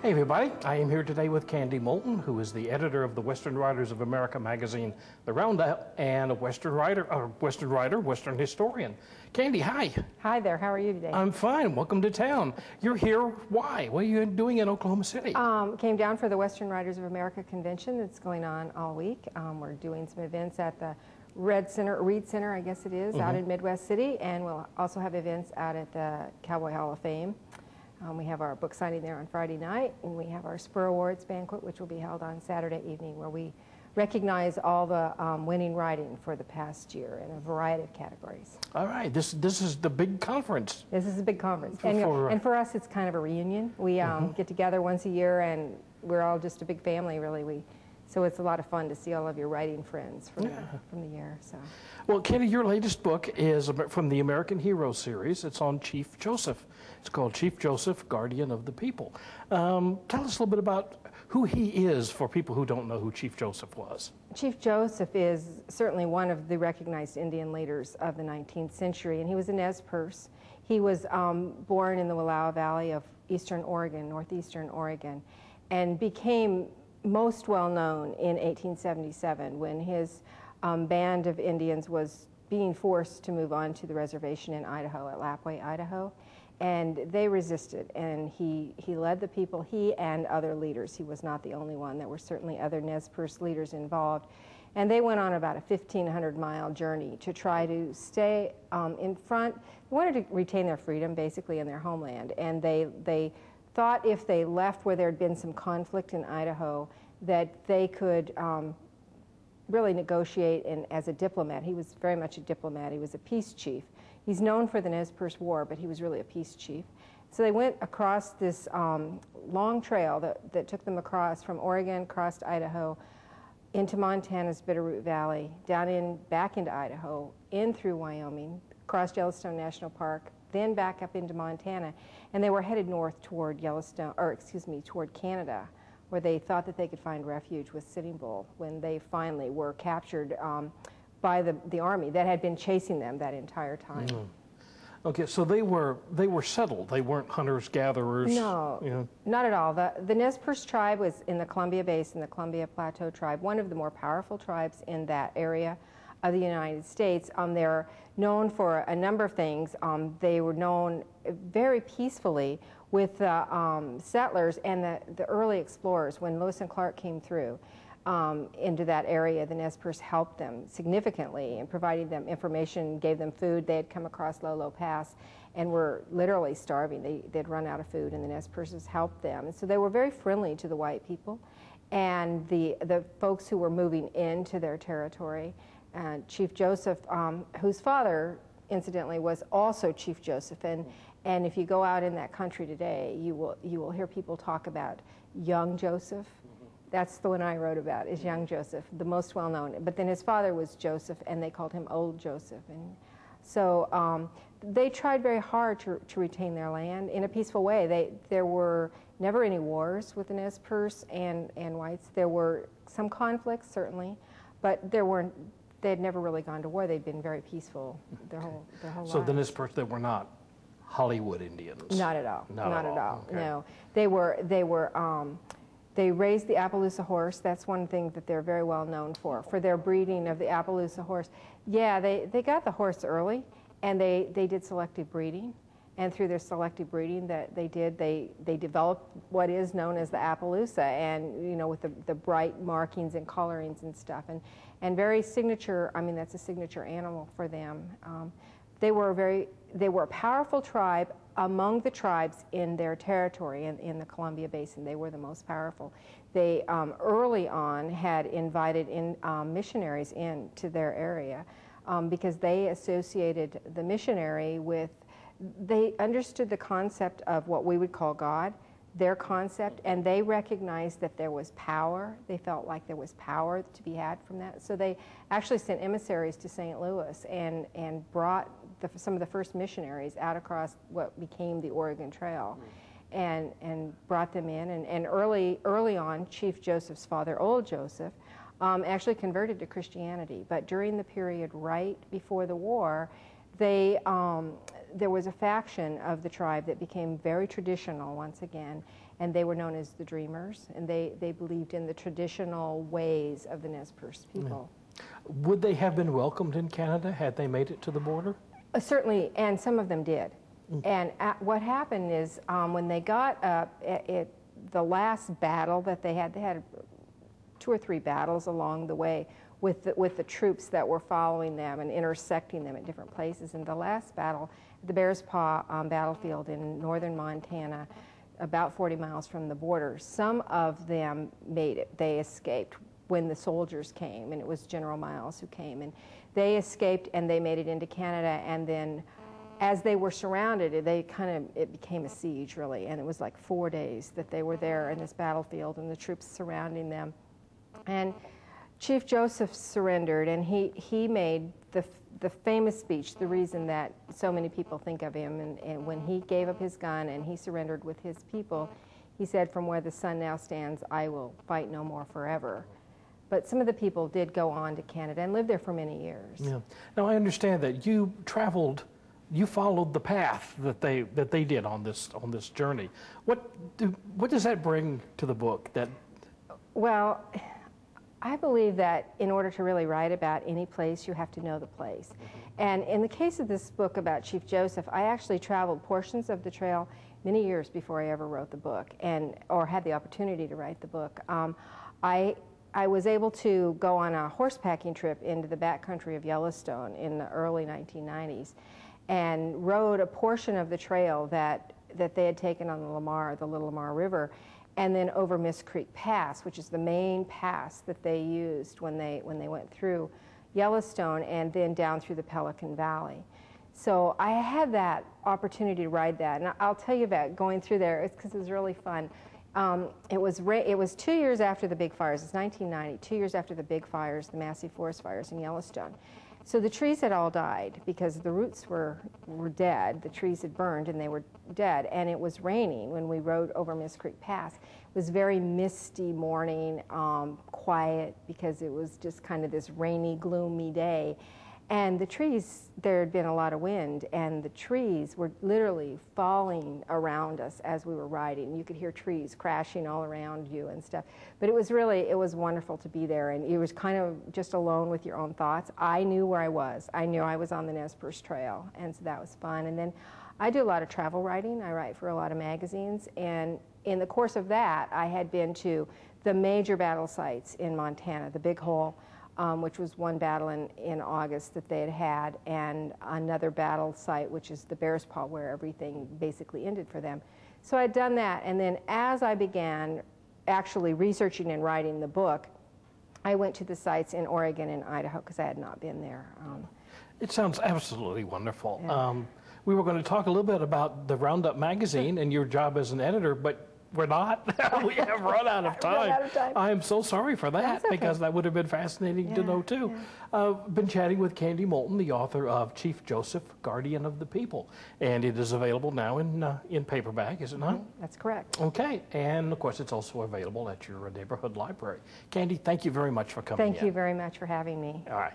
Hey everybody, I am here today with Candy Moulton, who is the editor of the Western Writers of America magazine, The Roundup, and a Western historian. Candy, hi. Hi there, how are you today? I'm fine, welcome to town. You're here, why? What are you doing in Oklahoma City? Came down for the Western Writers of America convention that's going on all week. We're doing some events at the Reed Center, I guess it is, out in Midwest City, and we'll also have events out at the Cowboy Hall of Fame. We have our book signing there on Friday night, and we have our Spur Awards banquet, which will be held on Saturday evening, where we recognize all the winning writing for the past year in a variety of categories. All right, this is the big conference. This is a big conference, and for us, it's kind of a reunion. We get together once a year, and we're all just a big family, really. So it's a lot of fun to see all of your writing friends from the year. So. Well, Candy, your latest book is from the American Hero series. It's on Chief Joseph. It's called Chief Joseph, Guardian of the People. Tell us a little bit about who he is for people who don't know who Chief Joseph was. Chief Joseph is certainly one of the recognized Indian leaders of the 19th century, and he was a Nez Perce. He was born in the Wallowa Valley of eastern Oregon, northeastern Oregon, and became most well known in 1877 when his band of Indians was being forced to move on to the reservation in Idaho, at Lapwai, Idaho. And they resisted, and he led the people, he and other leaders. He was not the only one. There were certainly other Nez Perce leaders involved. And they went on about a 1,500-mile journey to try to stay in front. They wanted to retain their freedom, basically, in their homeland. And they thought if they left where there had been some conflict in Idaho, that they could really negotiate as a diplomat. He was very much a diplomat. He was a peace chief. He's known for the Nez Perce War, but he was really a peace chief. So they went across this long trail that took them across from Oregon, crossed Idaho, into Montana's Bitterroot Valley, back into Idaho, in through Wyoming, crossed Yellowstone National Park, then back up into Montana, and they were headed north toward toward Canada, where they thought that they could find refuge with Sitting Bull when they finally were captured by the army that had been chasing them that entire time. Okay, so they were settled. They weren't hunters-gatherers. No, not at all. The Nez Perce tribe was in the Columbia Basin, the Columbia Plateau tribe, one of the more powerful tribes in that area of the United States. They're known for a number of things. They were known very peacefully with settlers and the early explorers. When Lewis and Clark came through into that area, the Nez Perce helped them significantly in providing them information, gave them food. They had come across Lolo Pass and were literally starving. They'd run out of food, and the Nez Perces helped them. And so they were very friendly to the white people and the folks who were moving into their territory. Chief Joseph, whose father, incidentally, was also Chief Joseph, and if you go out in that country today, you will hear people talk about young Joseph. That's the one I wrote about, is young Joseph, the most well-known. But then his father was Joseph, and they called him Old Joseph. And so they tried very hard to retain their land in a peaceful way. There were never any wars with the Nez Perce and whites. There were some conflicts, certainly, but they had never really gone to war. They'd been very peaceful their whole lives. So the Nez Perce, they were not Hollywood Indians? Not at all. Not at all. Okay. No. They raised the Appaloosa horse. That's one thing that they're very well known for their breeding of the Appaloosa horse. Yeah, they got the horse early, and they did selective breeding. And through their selective breeding that they did, they developed what is known as the Appaloosa, and with the bright markings and colorings and stuff, and very signature. I mean, that's a signature animal for them. They were a powerful tribe among the tribes in their territory in the Columbia Basin. They were the most powerful. They early on had invited missionaries into their area because they associated the missionary with. They understood the concept of what we would call God, their concept, and they recognized that there was power. They felt like there was power to be had from that. So they actually sent emissaries to St. Louis and brought some of the first missionaries out across what became the Oregon Trail and brought them in. And early on, Chief Joseph's father, Old Joseph, actually converted to Christianity. But during the period right before the war, they there was a faction of the tribe that became very traditional once again, and they were known as the Dreamers, and they believed in the traditional ways of the Nez Perce people. Yeah. Would they have been welcomed in Canada had they made it to the border? Certainly, and some of them did. And what happened is when they got up, the last battle that they had 2 or 3 battles along the way with the troops that were following them and intersecting them at different places. And the last battle, the Bears Paw battlefield in northern Montana, about 40 miles from the border, some of them made it. They escaped when the soldiers came, and it was General Miles who came. And they escaped and they made it into Canada, and then as they were surrounded, it became a siege, really, and it was like 4 days that they were there in this battlefield and the troops surrounding them. And Chief Joseph surrendered, and he made the famous speech, the reason that so many people think of him, and when he gave up his gun and he surrendered with his people, he said, "From where the sun now stands, I will fight no more forever." But some of the people did go on to Canada and lived there for many years. Yeah. Now I understand that you traveled, you followed the path that they did on this journey. What does that bring to the book? Well, I believe that in order to really write about any place, you have to know the place. And in the case of this book about Chief Joseph, I actually traveled portions of the trail many years before I ever wrote the book, or had the opportunity to write the book. I was able to go on a horsepacking trip into the backcountry of Yellowstone in the early 1990s and rode a portion of the trail that they had taken on the Little Lamar River, and then over Miss Creek Pass, which is the main pass that they used when they went through Yellowstone, and then down through the Pelican Valley. So I had that opportunity to ride that, and I'll tell you about going through there. It's because it was really fun. It was 2 years after the big fires. It's 1990, 2 years after the big fires, the massive forest fires in Yellowstone. So the trees had all died because the roots were dead. The trees had burned and they were dead. And it was raining when we rode over Miss Creek Pass. It was very misty morning, quiet, because it was just kind of this rainy, gloomy day. And the trees, there had been a lot of wind, and the trees were literally falling around us as we were riding. You could hear trees crashing all around you and stuff. But it was wonderful to be there, and you was kind of just alone with your own thoughts. I knew where I was. I knew I was on the Nez Perce Trail, and so that was fun. And then I do a lot of travel writing. I write for a lot of magazines, and in the course of that, I had been to the major battle sites in Montana, the Big Hole, which was one battle in August that they had, and another battle site, which is the Bears Paw, where everything basically ended for them. So I'd done that, and then as I began actually researching and writing the book, I went to the sites in Oregon and Idaho, because I had not been there. It sounds absolutely wonderful. Yeah. We were going to talk a little bit about the Roundup magazine and your job as an editor, but we're not. We have run out of time. Run out of time. I am so sorry for that. That's okay. Because that would have been fascinating to know too. Been chatting with Candy Moulton, the author of Chief Joseph, Guardian of the People, and it is available now in paperback, is it not? That's correct. Okay, and of course it's also available at your neighborhood library. Candy, thank you very much for coming in. Thank you very much for having me. All right.